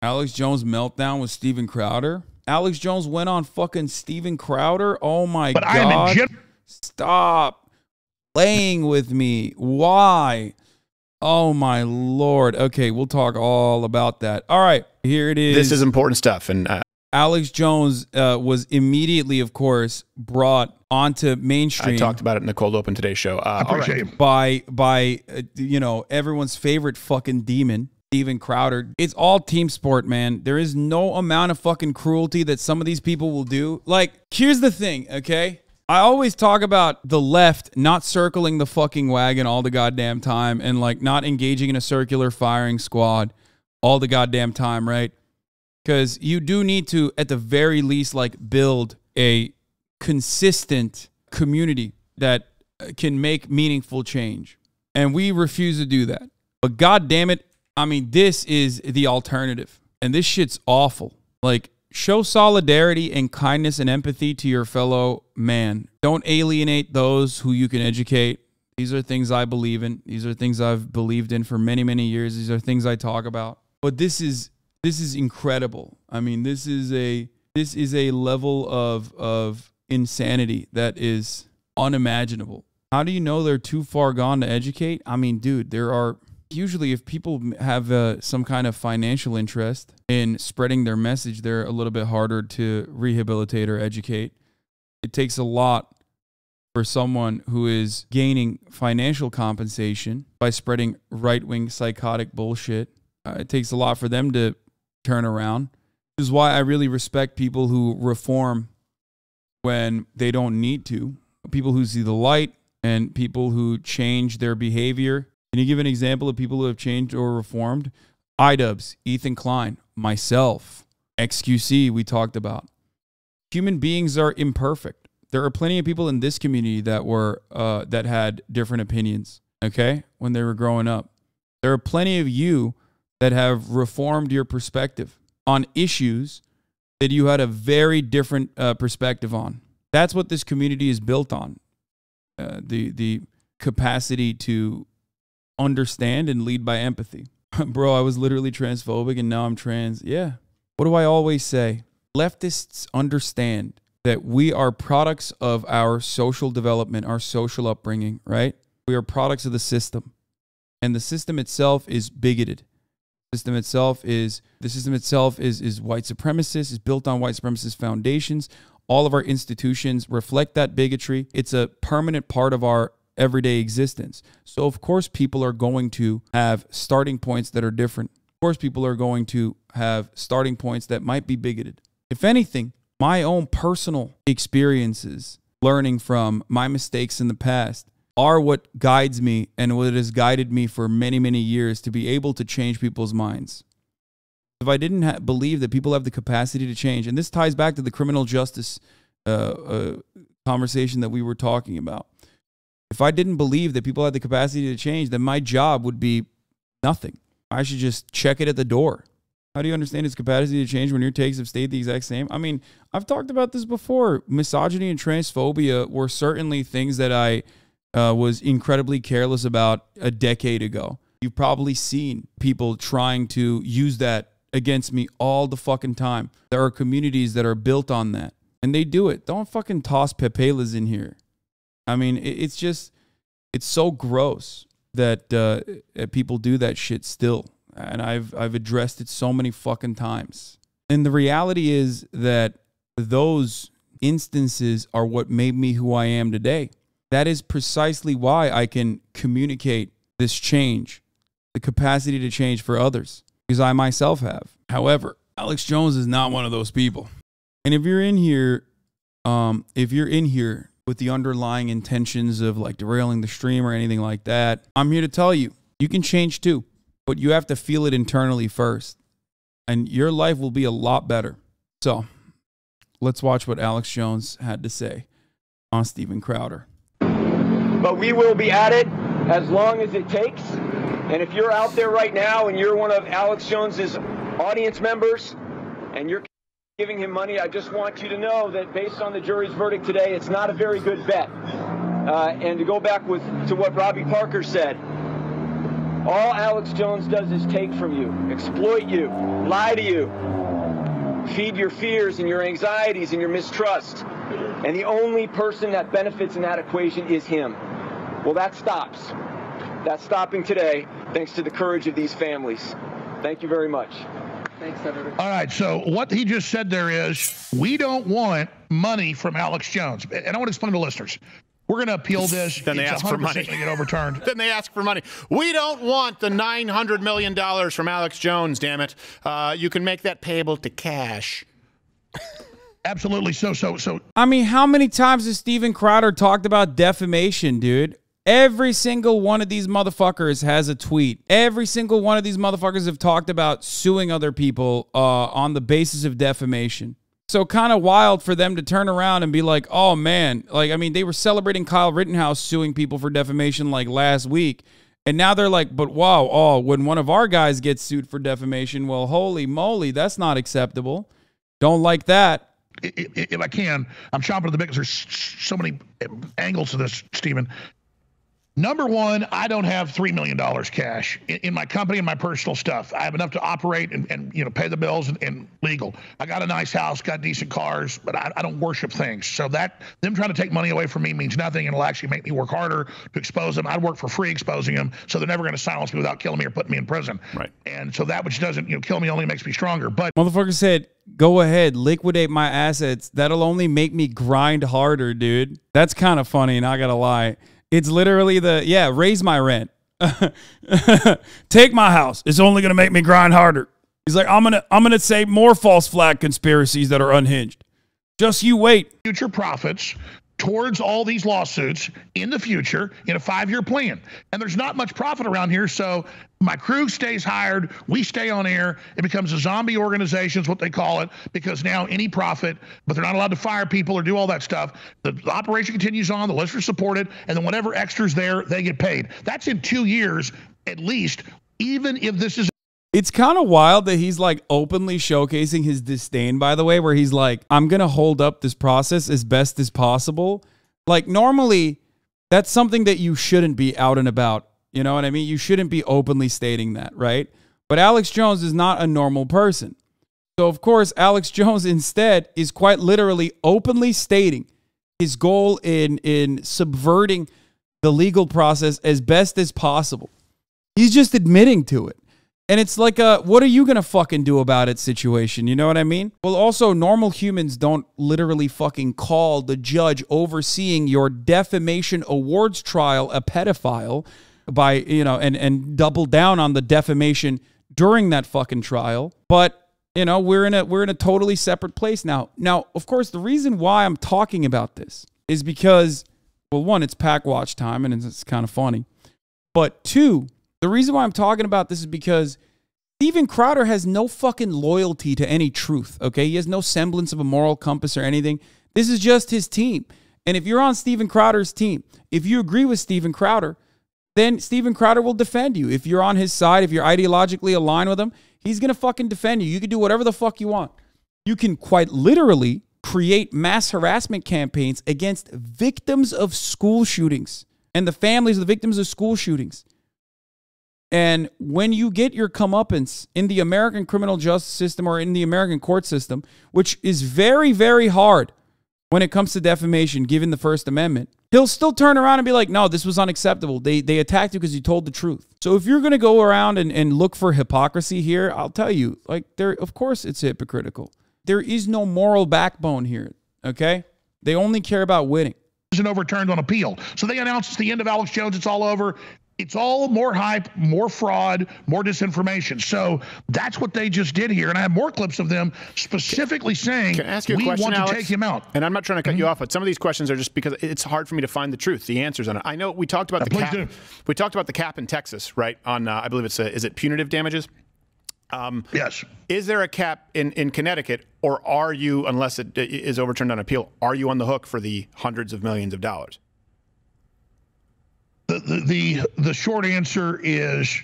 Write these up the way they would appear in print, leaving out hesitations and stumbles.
Alex Jones meltdown with Steven Crowder. Alex Jones went on fucking Steven Crowder. Oh my God. Stop playing with me. Why? Oh my Lord. Okay, we'll talk all about that. All right, here it is. This is important stuff. And Alex Jones was immediately, of course, brought onto mainstream. I talked about it in the Cold Open Today show. All right. By you know, everyone's favorite fucking demon, Steven Crowder. It's all team sport, man. There is no amount of fucking cruelty that some of these people will do. Like, here's the thing, okay? I always talk about the left not circling the fucking wagon all the goddamn time and like not engaging in a circular firing squad all the goddamn time, right? Because you do need to, at the very least, like build a consistent community that can make meaningful change. And we refuse to do that. But God damn it, I mean, this is the alternative. And this shit's awful. Like, show solidarity and kindness and empathy to your fellow man. Don't alienate those who you can educate. These are things I believe in. These are things I've believed in for many, many years. These are things I talk about. But this is incredible. I mean, this is a level of insanity that is unimaginable. How do you know they're too far gone to educate? I mean, dude, there are usually, if people have some kind of financial interest in spreading their message, they're a little bit harder to rehabilitate or educate. It takes a lot for someone who is gaining financial compensation by spreading right-wing psychotic bullshit. It takes a lot for them to turn around. This is why I really respect people who reform when they don't need to. People who see the light and people who change their behavior. Can you give an example of people who have changed or reformed? iDubbbz, Ethan Klein, myself, XQC we talked about. Human beings are imperfect. There are plenty of people in this community that were that had different opinions, okay, when they were growing up. There are plenty of you that have reformed your perspective on issues that you had a very different perspective on. That's what this community is built on. The capacity to understand and lead by empathy. Bro, I was literally transphobic and now I'm trans. Yeah. What do I always say? Leftists understand that we are products of our social development, our social upbringing, right? We are products of the system. And the system itself is bigoted. The system itself is white supremacist, is built on white supremacist foundations. All of our institutions reflect that bigotry. It's a permanent part of our everyday existence. So of course people are going to have starting points that are different. Of course people are going to have starting points that might be bigoted. If anything, my own personal experiences, learning from my mistakes in the past, are what guides me and what has guided me for many, many years to be able to change people's minds. If I didn't believe that people have the capacity to change, and this ties back to the criminal justice conversation that we were talking about. If I didn't believe that people had the capacity to change, then my job would be nothing. I should just check it at the door. How do you understand its capacity to change when your takes have stayed the exact same? I mean, I've talked about this before. Misogyny and transphobia were certainly things that I was incredibly careless about a decade ago. You've probably seen people trying to use that against me all the fucking time. There are communities that are built on that, and they do it. Don't fucking toss pepelas in here. I mean, it's so gross that people do that shit still. And I've addressed it so many fucking times. And the reality is that those instances are what made me who I am today. That is precisely why I can communicate this change, the capacity to change for others, because I myself have. However, Alex Jones is not one of those people. And if you're in here with the underlying intentions of like derailing the stream or anything like that, I'm here to tell you, you can change too, but you have to feel it internally first, and your life will be a lot better. So let's watch what Alex Jones had to say on Steven Crowder. But we will be at it as long as it takes. And if you're out there right now and you're one of Alex Jones's audience members and you're giving him money, I just want you to know that based on the jury's verdict today, it's not a very good bet. And to go back to what Robbie Parker said, All Alex Jones does is take from you, exploit you, lie to you, feed your fears and your anxieties and your mistrust. And the only person that benefits in that equation is him. Well, that stops. That's stopping today, thanks to the courage of these families. Thank you very much. Thanks, Senator. All right, so what he just said there is, we don't want money from Alex Jones. And I want to explain to listeners. We're going to appeal this. Then they ask for money. Going to get overturned. Then they ask for money. We don't want the $900 million from Alex Jones, damn it. You can make that payable to cash. Absolutely. So. I mean, how many times has Steven Crowder talked about defamation, dude? Every single one of these motherfuckers has a tweet. Every single one of these motherfuckers have talked about suing other people on the basis of defamation. So kind of wild for them to turn around and be like, oh, man. Like, I mean, they were celebrating Kyle Rittenhouse suing people for defamation like last week. And now they're like, but wow, oh, when one of our guys gets sued for defamation, well, holy moly, that's not acceptable. Don't like that. If I can, I'm chomping at the bit because there's so many angles to this, Stephen. Number one, I don't have $3 million cash in my company and my personal stuff. I have enough to operate and pay the bills and legal. I got a nice house, got decent cars, but I don't worship things. So that them trying to take money away from me means nothing, and it'll actually make me work harder to expose them. I'd work for free exposing them, so they're never going to silence me without killing me or putting me in prison. Right. And so that which doesn't kill me only makes me stronger. But motherfucker said, go ahead, liquidate my assets. That'll only make me grind harder, dude. That's kind of funny, not gonna lie. It's literally raise my rent. Take my house. It's only going to make me grind harder. He's like, I'm going to say more false flag conspiracies that are unhinged. Just you wait. Future profits towards all these lawsuits in the future in a 5-year plan. And there's not much profit around here, so my crew stays hired, we stay on air, it becomes a zombie organization is what they call it, because now any profit, but they're not allowed to fire people or do all that stuff. The operation continues on, the listeners support it, and then whatever extras there, they get paid. That's in 2 years at least, even if this is... It's kind of wild that he's like openly showcasing his disdain, by the way, where he's like, I'm going to hold up this process as best as possible. Like normally that's something that you shouldn't be out and about. You know what I mean? You shouldn't be openly stating that, right? But Alex Jones is not a normal person. So of course, Alex Jones instead is quite literally openly stating his goal in subverting the legal process as best as possible. He's just admitting to it. And it's like a, what are you going to fucking do about it situation? You know what I mean? Well, also, normal humans don't literally fucking call the judge overseeing your defamation awards trial a pedophile by, and double down on the defamation during that fucking trial. But, we're in a totally separate place now. Now, of course, the reason why I'm talking about this is because, well, one, it's pack watch time and it's kind of funny. But two, the reason why I'm talking about this is because Steven Crowder has no fucking loyalty to any truth, okay? He has no semblance of a moral compass or anything. This is just his team. And if you're on Steven Crowder's team, if you agree with Steven Crowder, then Steven Crowder will defend you. If you're on his side, if you're ideologically aligned with him, he's going to fucking defend you. You can do whatever the fuck you want. You can quite literally create mass harassment campaigns against victims of school shootings and the families of the victims of school shootings. And when you get your comeuppance in the American criminal justice system or in the American court system, which is very, very hard when it comes to defamation, given the First Amendment, he'll still turn around and be like, no, this was unacceptable. They attacked you because you told the truth. So if you're going to go around and look for hypocrisy here, I'll tell you, of course it's hypocritical. There is no moral backbone here, okay? They only care about winning. Isn't overturned on appeal. So they announced it's the end of Alex Jones. It's all over. It's all more hype, more fraud, more disinformation. So that's what they just did here. And I have more clips of them specifically saying, can I ask you a we question, want Alex? to take him out. And I'm not trying to cut you off, but some of these questions are just because it's hard for me to find the truth, the answers on it. I know we talked about the cap. Do. We talked about the cap in Texas, right? On I believe it's is it punitive damages? Yes. Is there a cap in Connecticut, or are you, unless it is overturned on appeal, are you on the hook for the hundreds of millions of dollars? The short answer is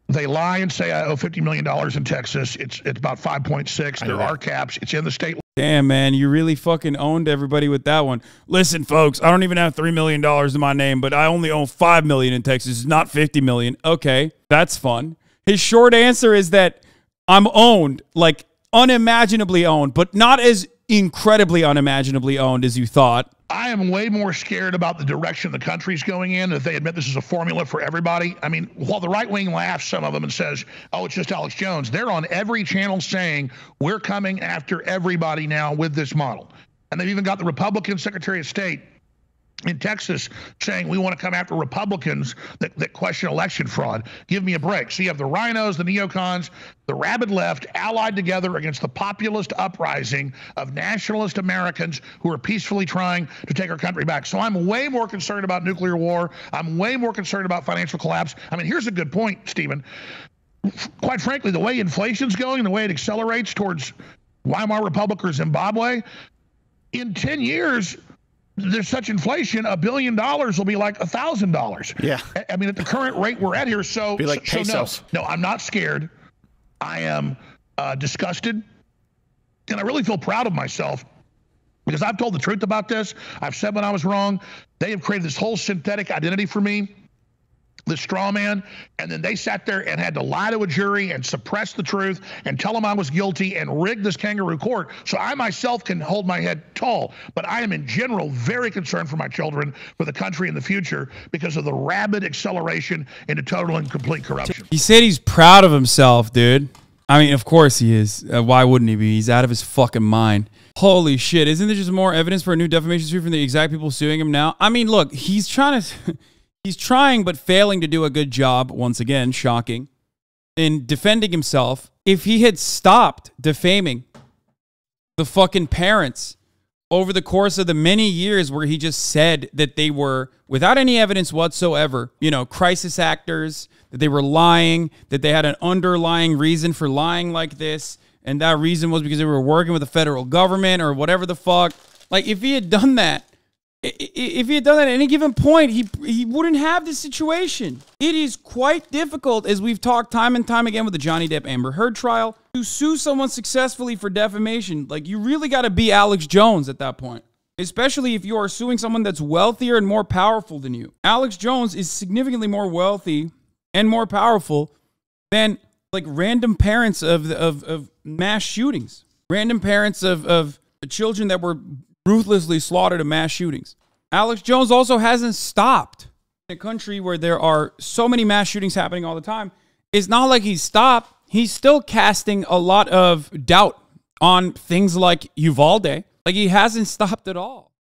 they lie and say I owe $50 million in Texas. It's about 5.6. There are caps. It's in the state. Damn, man, you really fucking owned everybody with that one. Listen, folks, I don't even have $3 million in my name, but I only own $5 million in Texas, not $50 million. Okay, that's fun. His short answer is that I'm owned, like unimaginably owned, but not as incredibly unimaginably owned as you thought. I am way more scared about the direction the country's going in if they admit this is a formula for everybody. I mean, while the right wing laughs, some of them, and says, oh, it's just Alex Jones, they're on every channel saying we're coming after everybody now with this model. And they've even got the Republican Secretary of State in Texas saying we want to come after Republicans that question election fraud. Give me a break. So you have the rhinos, the neocons, the rabid left allied together against the populist uprising of nationalist Americans who are peacefully trying to take our country back. So I'm way more concerned about nuclear war. I'm way more concerned about financial collapse. I mean, here's a good point, Stephen. Quite frankly, the way inflation's going and the way it accelerates towards Weimar Republic or Zimbabwe, in 10 years, there's such inflation, $1 billion will be like $1,000. Yeah. I mean, at the current rate we're at here, so, be like pesos. No, I'm not scared. I am disgusted. And I really feel proud of myself because I've told the truth about this. I've said when I was wrong. They have created this whole synthetic identity for me, this straw man, and then they sat there and had to lie to a jury and suppress the truth and tell them I was guilty and rig this kangaroo court so I myself can hold my head tall. But I am in general very concerned for my children, for the country in the future because of the rapid acceleration into total and complete corruption. He said he's proud of himself, dude. I mean, of course he is. Why wouldn't he be? He's out of his fucking mind. Holy shit. Isn't there just more evidence for a new defamation suit from the exact people suing him now? I mean, look, he's trying to... He's trying but failing to do a good job, once again, shocking, in defending himself. If he had stopped defaming the fucking parents over the course of the many years where he just said that they were, without any evidence whatsoever, you know, crisis actors, that they were lying, that they had an underlying reason for lying like this, and that reason was because they were working with the federal government or whatever the fuck. Like, if he had done that, at any given point, he wouldn't have this situation. It is quite difficult, as we've talked time and time again with the Johnny Depp Amber Heard trial, to sue someone successfully for defamation. Like, you really got to be Alex Jones at that point, especially if you are suing someone that's wealthier and more powerful than you. Alex Jones is significantly more wealthy and more powerful than, like, random parents of mass shootings, random parents of children that were ruthlessly slaughtered in mass shootings. Alex Jones also hasn't stopped. In a country where there are so many mass shootings happening all the time, it's not like he's stopped. He's still casting a lot of doubt on things like Uvalde. Like, he hasn't stopped at all.